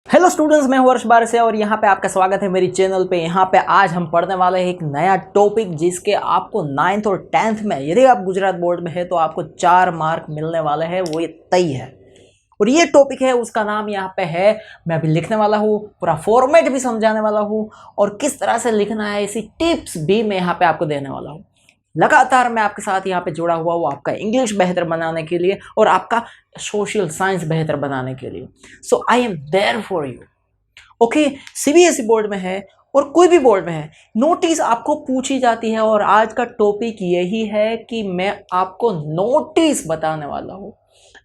Hello students, मैं हूं हर्ष बारसे और यहाँ पे आपका स्वागत है मेरी चैनल पे। यहाँ पे आज हम पढ़ने वाले हैं एक नया टॉपिक जिसके आपको 9th और 10th में, यदि आप गुजरात बोर्ड में है तो आपको 4 मार्क मिलने वाले हैं, वो ये तय है। और ये टॉपिक है, उसका नाम यहाँ पे है, मैं अभी लिखने वाला हूँ, पूरा फॉर्मेट भी समझाने वाला हूँ और किस तरह से लिखना है इसी टिप्स भी मैं यहाँ पे आपको देने वाला हूँ। लगातार मैं आपके साथ यहाँ पे जुड़ा हुआ हूँ आपका इंग्लिश बेहतर बनाने के लिए और आपका सोशल साइंस बेहतर बनाने के लिए। So I am there for you. Okay, CBSE board में है और कोई भी बोर्ड में है, नोटिस आपको पूछी जाती है और आज का टॉपिक यही है कि मैं आपको नोटिस बताने वाला हूँ।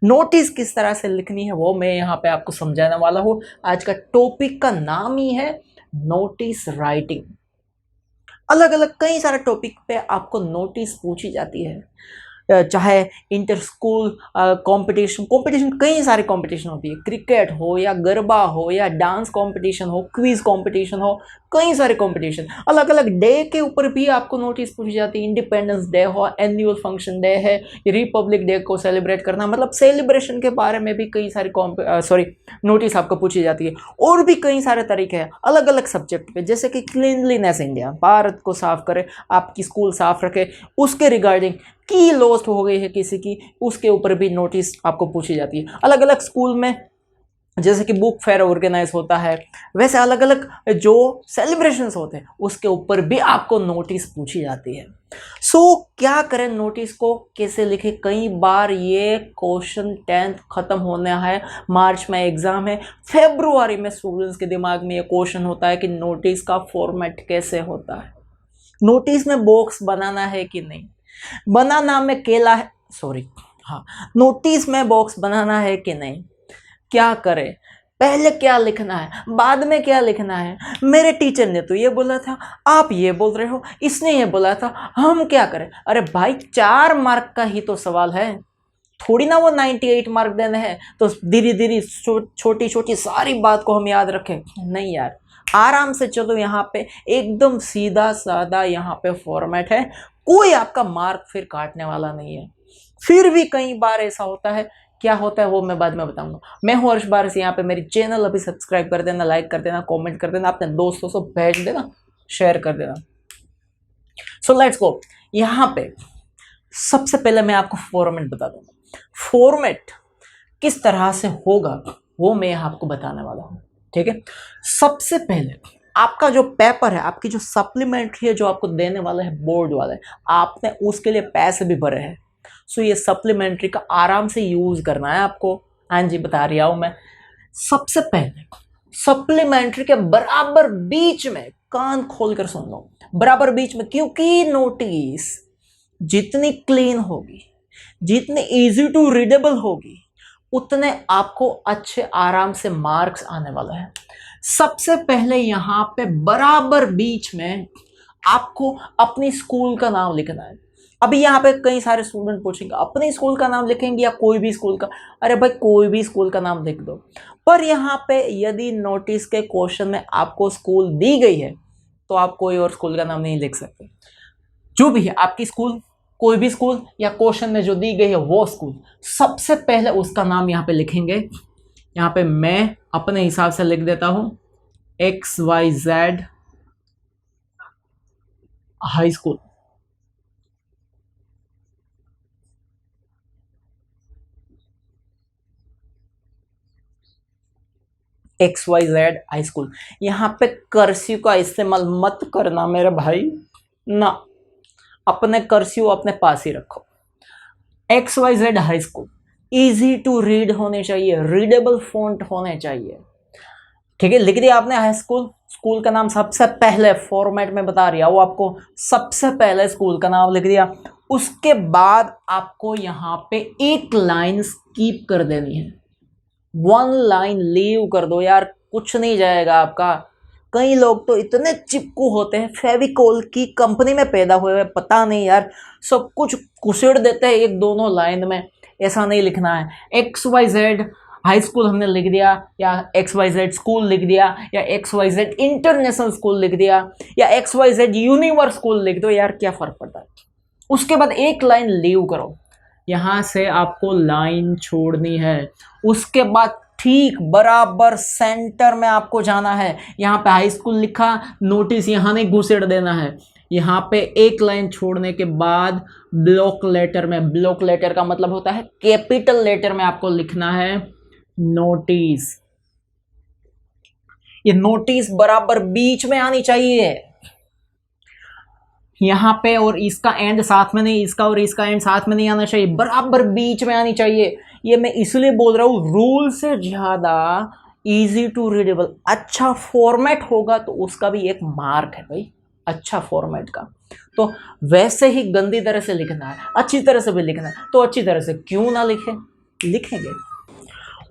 नोटिस किस तरह से लिखनी है वो मैं यहाँ पे आपको समझाने वाला हूँ। आज का टॉपिक का नाम ही है नोटिस राइटिंग। अलग अलग कई सारे टॉपिक पे आपको नोटिस पूछी जाती है, चाहे इंटर स्कूल कंपटीशन कई सारे कंपटीशन होती है, क्रिकेट हो या गरबा हो या डांस कंपटीशन हो, क्विज कंपटीशन हो, कई सारे कंपटीशन। अलग अलग डे के ऊपर भी आपको नोटिस पूछी जाती है। इंडिपेंडेंस डे हो, एनुअल फंक्शन डे है, रिपब्लिक डे को सेलिब्रेट करना, मतलब सेलिब्रेशन के बारे में भी कई सारी नोटिस आपको पूछी जाती है। और भी कई सारे तरीके हैं अलग अलग सब्जेक्ट पे, जैसे कि क्लीनलीनेस इंडिया, भारत को साफ करे, आपकी स्कूल साफ रखे, उसके रिगार्डिंग की लॉस्ट हो गई है किसी की, उसके ऊपर भी नोटिस आपको पूछी जाती है। अलग अलग स्कूल में जैसे कि बुक फेयर ऑर्गेनाइज होता है, वैसे अलग अलग जो सेलिब्रेशंस होते हैं उसके ऊपर भी आपको नोटिस पूछी जाती है। सो क्या करें, नोटिस को कैसे लिखें? कई बार ये क्वेश्चन 10th खत्म होना है, मार्च में एग्जाम है, फेब्रुआरी में स्टूडेंट्स के दिमाग में ये क्वेश्चन होता है कि नोटिस का फॉर्मेट कैसे होता है, नोटिस में बॉक्स बनाना है कि नहीं, बनाना में केला है, नोटिस में बॉक्स बनाना है कि नहीं, क्या करें, पहले क्या लिखना है, बाद में क्या लिखना है। मेरे टीचर ने तो ये बोला था, आप ये बोल रहे हो, इसने ये बोला था, हम क्या करें? अरे भाई, 4 मार्क का ही तो सवाल है, थोड़ी ना वो 98 मार्क देने हैं तो धीरे धीरे छोटी छोटी सारी बात को हम याद रखें। नहीं यार, आराम से चलो। यहाँ पे एकदम सीधा साधा यहाँ पे फॉर्मेट है, कोई आपका मार्क फिर काटने वाला नहीं है। फिर भी कई बार ऐसा होता है, क्या होता है वो मैं बाद में बताऊंगा। मैं हूं हर्ष बारसे, यहाँ पे मेरी चैनल अभी सब्सक्राइब कर देना, लाइक कर देना, कमेंट कर देना, अपने दोस्तों से भेज देना, शेयर कर देना। So let's go. यहाँ पे सबसे पहले मैं आपको फॉर्मेट बता दूंगा। फॉर्मेट किस तरह से होगा वो मैं आपको बताने वाला हूँ, ठीक है। सबसे पहले आपका जो पेपर है, आपकी जो सप्लीमेंट्री है, जो आपको देने वाला है बोर्ड वाले, आपने उसके लिए पैसे भी भरे हैं। सो ये सप्लीमेंट्री का आराम से यूज करना है आपको। हाँ जी, बता रहा हूं मैं। सबसे पहले सप्लीमेंट्री के बराबर बीच में, कान खोलकर सुन लो, बराबर बीच में, क्योंकि नोटिस जितनी क्लीन होगी, जितनी इजी टू रीडेबल होगी, उतने आपको अच्छे आराम से मार्क्स आने वाला है। सबसे पहले यहाँ पे बराबर बीच में आपको अपनी स्कूल का नाम लिखना है। अभी यहाँ पे कई सारे स्टूडेंट पूछेंगे, अपने स्कूल का नाम लिखेंगे या कोई भी स्कूल का? अरे भाई, कोई भी स्कूल का नाम लिख दो। पर यहाँ पे यदि नोटिस के क्वेश्चन में आपको स्कूल दी गई है तो आप कोई और स्कूल का नाम नहीं लिख सकते। जो भी है आपकी स्कूल, कोई भी स्कूल या क्वेश्चन में जो दी गई है वो स्कूल, सबसे पहले उसका नाम यहाँ पे लिखेंगे। यहाँ पे मैं अपने हिसाब से लिख देता हूं, XYZ high school. XYZ high school. यहाँ पे कर्सिव का इस्तेमाल मत करना मेरे भाई, ना, अपने कर्सिव अपने पास ही रखो। XYZ high school, easy to read होने चाहिए, रीडेबल फॉन्ट होने चाहिए, ठीक है। लिख दिया आपने हाई स्कूल, स्कूल का नाम सबसे पहले फॉर्मेट में बता रही है वो आपको, सबसे पहले स्कूल का नाम लिख दिया। उसके बाद आपको यहाँ पे एक लाइन स्किप कर देनी है, 1 लाइन लीव कर दो यार, कुछ नहीं जाएगा आपका। कई लोग तो इतने चिपकू होते हैं, फेविकोल की कंपनी में पैदा हुए हुए, पता नहीं यार, सब कुछ कुचड़ देते हैं एक दोनों लाइन में। ऐसा नहीं लिखना है। XYZ हाई स्कूल हमने लिख दिया, या XYZ स्कूल लिख दिया, या XYZ इंटरनेशनल स्कूल लिख दिया, या XYZ यूनिवर्स स्कूल लिख दो, यार क्या फर्क पड़ता है। उसके बाद एक लाइन लीव करो, यहां से आपको लाइन छोड़नी है। उसके बाद ठीक बराबर सेंटर में आपको जाना है। यहाँ पे हाई स्कूल लिखा, नोटिस यहाँ नहीं घुसेड़ देना है। यहाँ पे एक लाइन छोड़ने के बाद ब्लॉक लेटर में, ब्लॉक लेटर का मतलब होता है कैपिटल लेटर में आपको लिखना है नोटिस। ये नोटिस बराबर बीच में आनी चाहिए यहाँ पे, और इसका एंड साथ में नहीं, इसका और इसका एंड साथ में नहीं आना चाहिए, बराबर बीच में आनी चाहिए। ये मैं इसलिए बोल रहा हूँ, रूल से ज्यादा इजी टू रीडेबल, अच्छा फॉर्मेट होगा तो उसका भी एक मार्क है भाई, अच्छा फॉर्मेट का। तो वैसे ही गंदी तरह से लिखना है, अच्छी तरह से भी लिखना है, तो अच्छी तरह से क्यों ना लिखेंगे।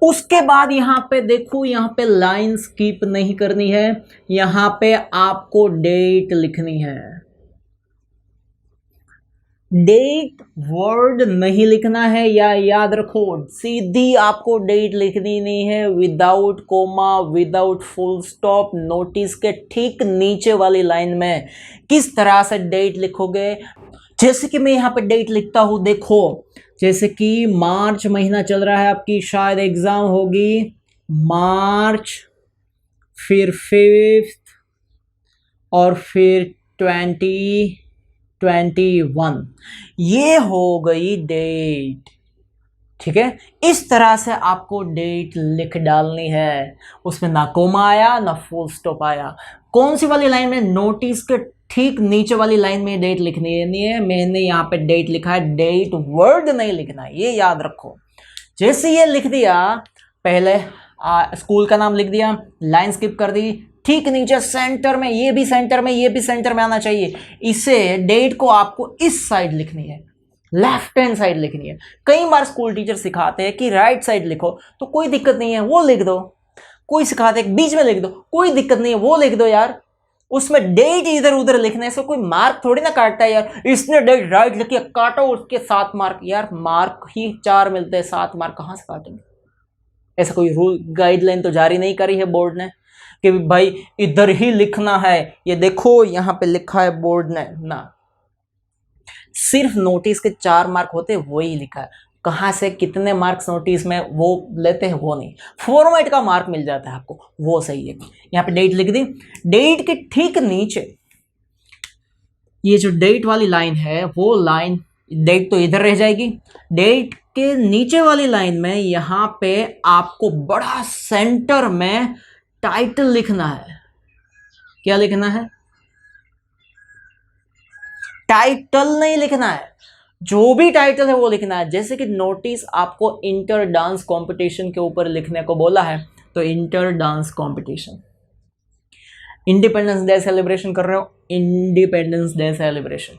उसके बाद यहाँ पे देखो, यहाँ पे लाइन स्किप नहीं करनी है, यहाँ पे आपको डेट लिखनी है। डेट वर्ड नहीं लिखना है, या याद रखो सीधी आपको डेट लिखनी नहीं है, without comma, without full stop. Notice के ठीक नीचे वाली लाइन में किस तरह से डेट लिखोगे, जैसे कि मैं यहाँ पे डेट लिखता हूँ, देखो जैसे कि मार्च महीना चल रहा है, आपकी शायद एग्जाम होगी मार्च, फिर 5 और फिर 2021, ये हो गई डेट। ठीक है, इस तरह से आपको डेट लिख डालनी है, उसमें ना कोमा आया ना फुल स्टॉप आया। कौन सी वाली लाइन में, नोटिस के ठीक नीचे वाली लाइन में डेट लिखनी है। मैंने यहाँ पे डेट लिखा है, डेट वर्ड नहीं लिखना है, ये याद रखो। जैसे ये लिख दिया, पहले स्कूल का नाम लिख दिया, लाइन स्किप कर दी, ठीक नीचे सेंटर में, ये भी सेंटर में, ये भी सेंटर में आना चाहिए। इसे डेट को आपको इस साइड लिखनी है, लेफ्ट हैंड साइड लिखनी है। कई बार स्कूल टीचर सिखाते हैं कि राइट साइड लिखो, तो कोई दिक्कत नहीं है, वो लिख दो। कोई सिखाते हैं बीच में लिख दो, कोई दिक्कत नहीं है, वो लिख दो यार। उसमें डेट इधर उधर लिखने से कोई मार्क थोड़ी ना काटता है यार। इसने डेट राइट लिखी, काटो उसके 7 मार्क, यार मार्क ही 4 मिलते हैं, 7 मार्क कहां से काटेंगे। ऐसा कोई रूल गाइडलाइन तो जारी नहीं करी है बोर्ड ने कि भाई इधर ही लिखना है। ये देखो यहाँ पे लिखा है बोर्ड ने ना, सिर्फ नोटिस के 4 मार्क होते, वही लिखा है। कहाँ से कितने मार्क्स नोटिस में वो लेते हैं वो नहीं, फॉर्मेट का मार्क मिल जाता है आपको, वो सही है। यहाँ पे डेट लिख दी, डेट के ठीक नीचे ये जो डेट वाली लाइन है, वो लाइन, डेट तो इधर रह जाएगी। डेट के नीचे वाली लाइन में यहाँ पे आपको बड़ा सेंटर में टाइटल लिखना है। क्या लिखना है? टाइटल नहीं लिखना है, जो भी टाइटल है वो लिखना है। जैसे कि नोटिस आपको इंटर डांस कंपटीशन के ऊपर लिखने को बोला है, तो inter dance competition. Independence day celebration कर रहे हो, इंडिपेंडेंस डे सेलिब्रेशन।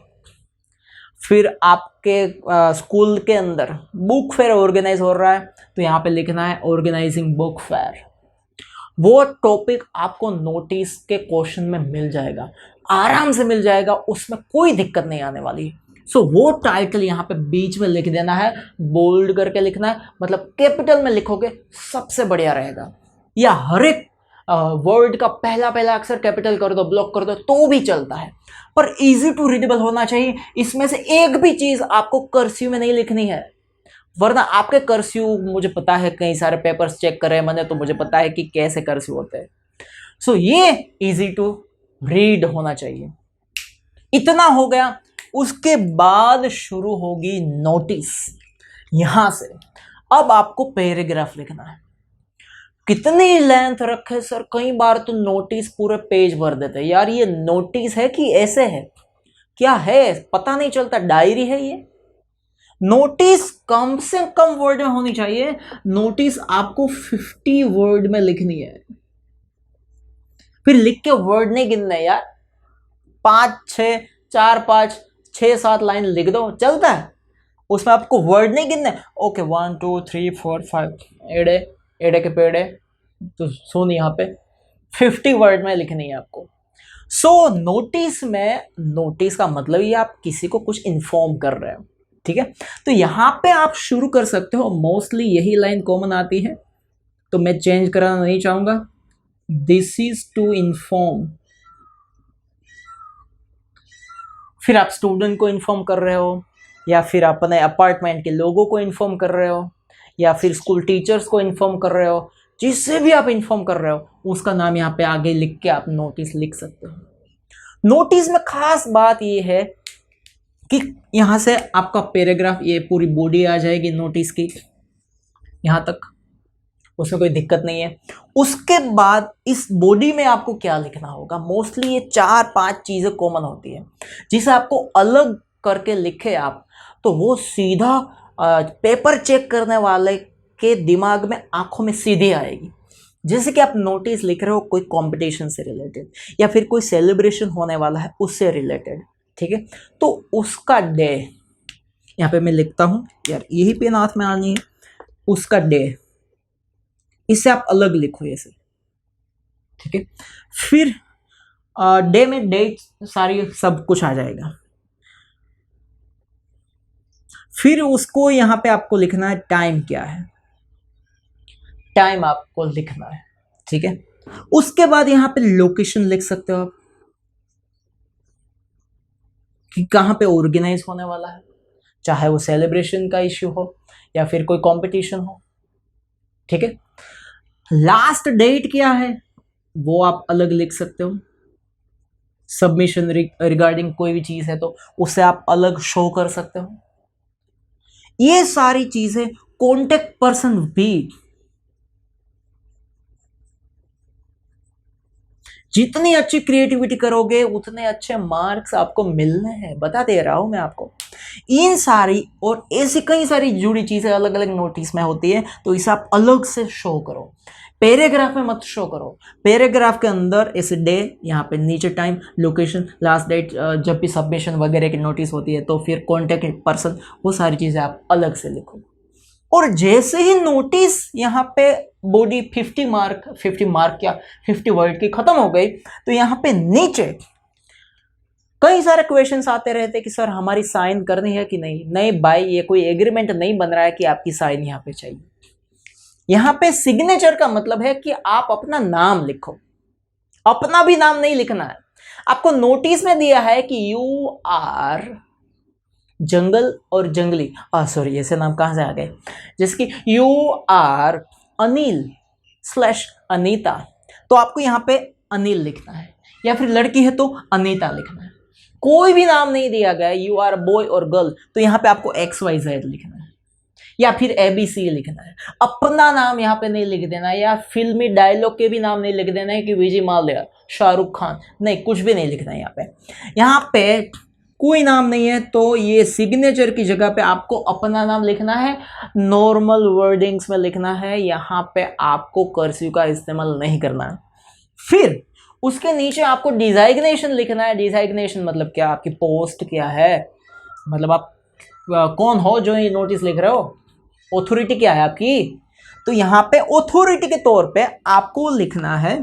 फिर आपके स्कूल के अंदर बुक फेयर ऑर्गेनाइज हो रहा है, तो यहाँ पे लिखना है ऑर्गेनाइजिंग बुक फेयर। वो टॉपिक आपको नोटिस के क्वेश्चन में मिल जाएगा, आराम से मिल जाएगा, उसमें कोई दिक्कत नहीं आने वाली। सो वो टाइटल यहाँ पे बीच में लिख देना है, बोल्ड करके लिखना है, मतलब कैपिटल में लिखोगे सबसे बढ़िया रहेगा। या हर एक वर्ड का पहला अक्षर कैपिटल कर दो, ब्लॉक कर दो, तो भी चलता है, पर इजी टू रीडेबल होना चाहिए। इसमें से एक भी चीज आपको कर्सिव में नहीं लिखनी है, वरना आपके कर्सिव, मुझे पता है कई सारे पेपर्स चेक कर रहे हैं मैंने, तो मुझे पता है कि कैसे कर्सिव होते हैं। सो ये इजी टू रीड होना चाहिए। इतना हो गया, उसके बाद शुरू होगी नोटिस। यहां से अब आपको पैराग्राफ लिखना है। कितनी लेंथ रखे सर, कई बार तो नोटिस पूरे पेज भर देते हैं। यार ये नोटिस है कि ऐसे है, क्या है पता नहीं चलता, डायरी है ये। नोटिस कम से कम वर्ड में होनी चाहिए। नोटिस आपको 50 वर्ड में लिखनी है। फिर लिख के वर्ड नहीं गिनने यार, 5 6 4 5 6 7 लाइन लिख दो, चलता है। उसमें आपको वर्ड नहीं गिनने। ओके 1 2 3 4 5 एड़े एड़े के पेड़े, तो सुन यहाँ पे 50 वर्ड में लिखनी है आपको। सो नोटिस में, नोटिस का मतलब ये आप किसी को कुछ इन्फॉर्म कर रहे हो, ठीक है। तो यहां पे आप शुरू कर सकते हो, मोस्टली यही लाइन कॉमन आती है, तो मैं चेंज कराना नहीं चाहूंगा। This is to inform. फिर आप स्टूडेंट को इन्फॉर्म कर रहे हो, या फिर अपने अपार्टमेंट के लोगों को इन्फॉर्म कर रहे हो, या फिर स्कूल टीचर्स को इन्फॉर्म कर रहे हो जिससे भी आप इन्फॉर्म कर रहे हो उसका नाम यहाँ पे आगे लिख के आप नोटिस लिख सकते हो। नोटिस में खास बात ये है कि यहाँ से आपका पैराग्राफ, ये पूरी बॉडी आ जाएगी नोटिस की यहाँ तक, उसमें कोई दिक्कत नहीं है। उसके बाद इस बॉडी में आपको क्या लिखना होगा, मोस्टली ये 4-5 चीज़ें कॉमन होती है जिसे आपको अलग करके लिखे आप, तो वो सीधा पेपर चेक करने वाले के दिमाग में, आंखों में सीधी आएगी। जैसे कि आप नोटिस लिख रहे हो कोई कंपटीशन से रिलेटेड या फिर कोई सेलिब्रेशन होने वाला है उससे रिलेटेड, ठीक है, तो उसका डे यहाँ पे मैं लिखता हूँ यार, यही पेन हाथ में आनी है, उसका डे, इससे आप अलग लिखो ऐसे, ठीक है। फिर डे में डेट सारी सब कुछ आ जाएगा। फिर उसको यहाँ पे आपको लिखना है टाइम क्या है, टाइम आपको लिखना है, ठीक है। उसके बाद यहाँ पे लोकेशन लिख सकते हो आप कि कहाँ पे ऑर्गेनाइज होने वाला है, चाहे वो सेलिब्रेशन का इश्यू हो या फिर कोई कंपटीशन हो, ठीक है। लास्ट डेट क्या है वो आप अलग लिख सकते हो। सबमिशन रिगार्डिंग कोई भी चीज है तो उसे आप अलग शो कर सकते हो। ये सारी चीजें कॉन्टेक्ट पर्सन भी, जितनी अच्छी क्रिएटिविटी करोगे उतने अच्छे मार्क्स आपको मिलने हैं, बता दे रहा हूं मैं आपको। इन सारी और ऐसी कई सारी जुड़ी चीजें अलग अलग नोटिस में होती है, तो इसे आप अलग से शो करो, पैराग्राफ में मत शो करो। पैराग्राफ के अंदर ऐसे डे, यहाँ पे नीचे टाइम, लोकेशन, लास्ट डेट, जब भी सबमिशन वगैरह की नोटिस होती है तो फिर कॉन्टेक्ट पर्सन, वो सारी चीजें आप अलग से लिखो। और जैसे ही नोटिस यहाँ पे बॉडी 50 मार्क क्या 50 वर्ड की खत्म हो गई, तो यहाँ पे नीचे कई सारे क्वेश्चंस आते रहते कि सर हमारी साइन करनी है कि नहीं। नहीं भाई, ये कोई एग्रीमेंट नहीं बन रहा है कि आपकी साइन यहाँ पे चाहिए। यहाँ पे सिग्नेचर का मतलब है कि आप अपना नाम लिखो, अपना भी नाम नहीं लिखना है। आपको नोटिस में दिया है कि यू आर जंगल और जंगली, सॉरी ऐसे नाम कहां से आ गए, जैसे कि यू आर अनिल / अनीता, तो आपको यहाँ पे अनिल लिखना है, या फिर लड़की है तो अनीता लिखना है। कोई भी नाम नहीं दिया गया, यू आर बॉय और गर्ल, तो यहाँ पे आपको XYZ लिखना है या फिर ABC लिखना है। अपना नाम यहाँ पे नहीं लिख देना है, या फिल्मी डायलॉग के भी नाम नहीं लिख देना है कि विजय माल्या, शाहरुख खान, नहीं, कुछ भी नहीं लिखना है यहाँ पे। यहाँ पे कोई नाम नहीं है, तो ये सिग्नेचर की जगह पे आपको अपना नाम लिखना है, नॉर्मल वर्डिंग्स में लिखना है। यहाँ पे आपको कर्सिव का इस्तेमाल नहीं करना है। फिर उसके नीचे आपको डिजाइग्नेशन लिखना है। डिजाइग्नेशन मतलब क्या, आपकी पोस्ट क्या है, मतलब आप कौन हो जो ये नोटिस लिख रहे हो, ऑथोरिटी क्या है आपकी। तो यहाँ पे ऑथोरिटी के तौर पे आपको लिखना है,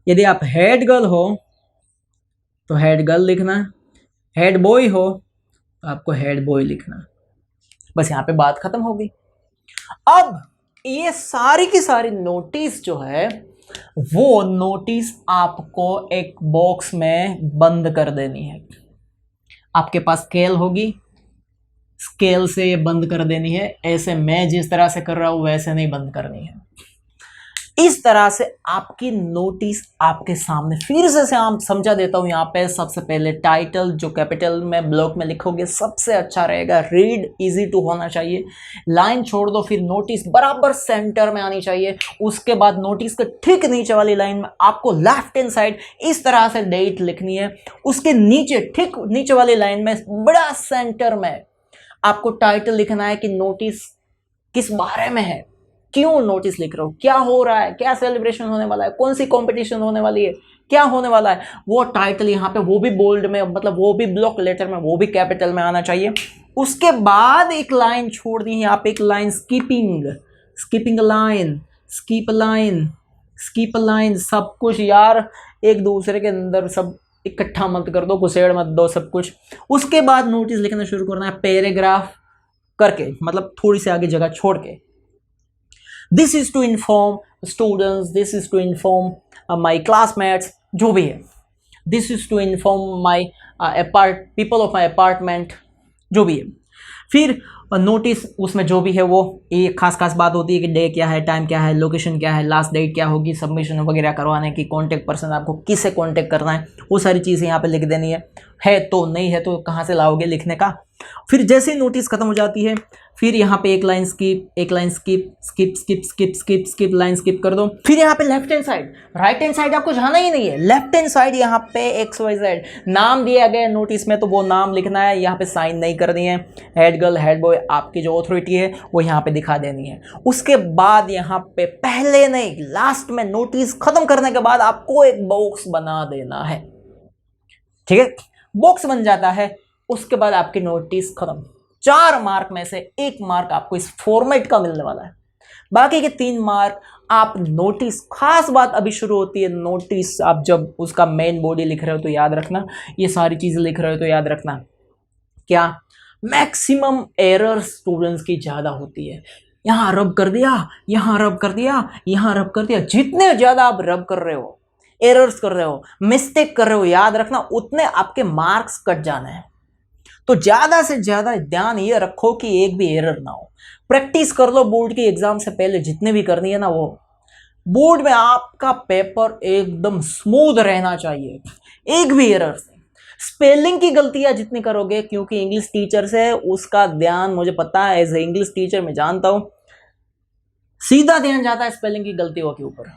यदि आप हेड गर्ल हो तो हेड गर्ल लिखना है, हेड बॉय हो तो आपको हेड बॉय लिखना। बस यहाँ पे बात खत्म हो गई। अब ये सारी की सारी नोटिस जो है, वो नोटिस आपको एक बॉक्स में बंद कर देनी है। आपके पास स्केल होगी, स्केल से ये बंद कर देनी है। ऐसे मैं जिस तरह से कर रहा हूं वैसे नहीं बंद करनी है। इस तरह से आपकी नोटिस आपके सामने, फिर से हम समझा देता हूं। यहाँ पे सबसे पहले टाइटल जो कैपिटल में ब्लॉक में लिखोगे सबसे अच्छा रहेगा, रीड इजी टू होना चाहिए। लाइन छोड़ दो, फिर नोटिस बराबर सेंटर में आनी चाहिए। उसके बाद नोटिस के ठीक नीचे वाली लाइन में आपको लेफ्ट हैंड साइड इस तरह से डेट लिखनी है। उसके नीचे ठीक नीचे वाली लाइन में बड़ा सेंटर में आपको टाइटल लिखना है कि नोटिस किस बारे में है, क्यों नोटिस लिख रहे हो, क्या हो रहा है, क्या सेलिब्रेशन होने वाला है, कौन सी कंपटीशन होने वाली है, क्या होने वाला है, वो टाइटल यहाँ पे, वो भी बोल्ड में, मतलब वो भी ब्लॉक लेटर में, वो भी कैपिटल में आना चाहिए। उसके बाद एक लाइन छोड़ दी है यहाँ पे, एक line skipping line, skip line, सब कुछ यार एक दूसरे के अंदर सब इकट्ठा मत कर दो, घुसेड़ मत दो सब कुछ। उसके बाद नोटिस लिखना शुरू करना है पैराग्राफ करके, मतलब थोड़ी सी आगे जगह छोड़ के। This is to inform students, this is to inform my classmates, जो भी है, this is to inform my people of my apartment, जो भी है। फिर और नोटिस उसमें जो भी है वो एक खास बात होती है कि डे क्या है, टाइम क्या है, लोकेशन क्या है, लास्ट डेट क्या होगी, सबमिशन वगैरह करवाने की, कॉन्टैक्ट पर्सन आपको किससे कॉन्टैक्ट करना है, वो सारी चीज़ें यहाँ पे लिख देनी है तो नहीं है तो कहाँ से लाओगे लिखने का। फिर जैसे ही नोटिस खत्म हो जाती है फिर यहाँ पे एक लाइन स्किप लाइन स्किप कर दो। फिर यहाँ पे left hand side, right hand side आपको जाना ही नहीं है, लेफ्ट हैंड साइड यहाँ पे XYZ नाम दिया गया नोटिस में तो वो नाम लिखना है, यहाँ पे साइन नहीं करनी है, हेड गर्ल हेड बॉय आपकी जो अथॉरिटी है वो यहाँ पे दिखा देनी है। उसके बाद यहाँ पे पहले नहीं लास्ट में नोटिस खत्म करने के बाद आपको एक बॉक्स बना देना है, ठीक है। बॉक्स बन जाता है, उसके बाद आपकी नोटिस खत्म। 4 मार्क में से 1 मार्क आपको इस फॉर्मेट का मिलने वाला है, बाकी के 3 मार्क आप नोटिस, खास बात अभी शुरू होती है नोटिस, आप जब उसका मेन बॉडी लिख रहे हो तो याद रखना, ये सारी चीजें लिख रहे हो तो याद रखना क्या मैक्सिमम एरर स्टूडेंट्स की ज्यादा होती है। यहां रब कर दिया, यहां रब कर दिया, यहां रब कर दिया, जितने ज्यादा आप रब कर रहे हो, एरर्स कर रहे हो, मिस्टेक कर रहे हो, याद रखना उतने आपके मार्क्स कट जाने हैं। तो ज्यादा से ज्यादा ध्यान ये रखो कि एक भी एरर ना हो। प्रैक्टिस कर लो बोर्ड की एग्जाम से पहले जितने भी करनी है ना, वो बोर्ड में आपका पेपर एकदम स्मूथ रहना चाहिए, एक भी एरर से। स्पेलिंग की गलतियां जितनी करोगे, क्योंकि इंग्लिश टीचर से उसका ध्यान मुझे पता है, एज ए इंग्लिश टीचर मैं जानता हूं, सीधा ध्यान जाता है स्पेलिंग की गलतियों के ऊपर,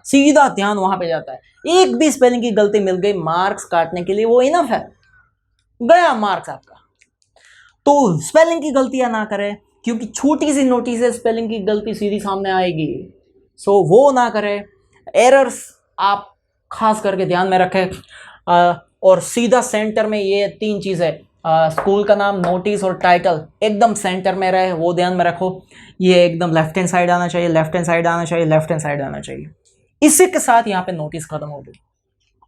सीधा ध्यान वहां पे जाता है। एक भी स्पेलिंग की गलती मिल गई मार्क्स काटने के लिए वो इनफ है, गया मार्क्स आपका। तो स्पेलिंग की गलतियां ना करें, क्योंकि छोटी सी नोटिस है, स्पेलिंग की गलती सीधी सामने आएगी, सो वो ना करें। एरर्स आप खास करके ध्यान में रखें, और सीधा सेंटर में ये 3 चीज़ें, स्कूल का नाम, नोटिस और टाइटल एकदम सेंटर में रहे, वो ध्यान में रखो। ये एकदम लेफ्ट हैंड साइड आना चाहिए, लेफ्ट हैंड साइड आना चाहिए, लेफ्ट हैंड साइड आना चाहिए। इसी के साथ यहाँ पे नोटिस खत्म हो गई।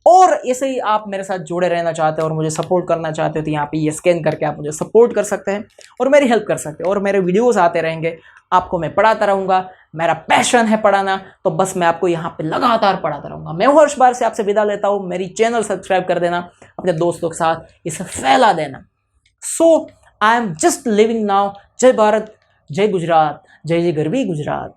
और ऐसे ही आप मेरे साथ जुड़े रहना चाहते हो और मुझे सपोर्ट करना चाहते हो तो यहाँ पे ये स्कैन करके आप मुझे सपोर्ट कर सकते हैं और मेरी हेल्प कर सकते हो, और मेरे वीडियोस आते रहेंगे, आपको मैं पढ़ाता रहूँगा। मेरा पैशन है पढ़ाना, तो बस मैं आपको यहाँ पे लगातार पढ़ाता रहूँगा। मैं हर्ष बार से आपसे विदा लेता हूँ। मेरी चैनल सब्सक्राइब कर देना, अपने दोस्तों के साथ इसे फैला देना। So I am just leaving now. जय भारत, जय गुजरात, जय जय गरवी गुजरात।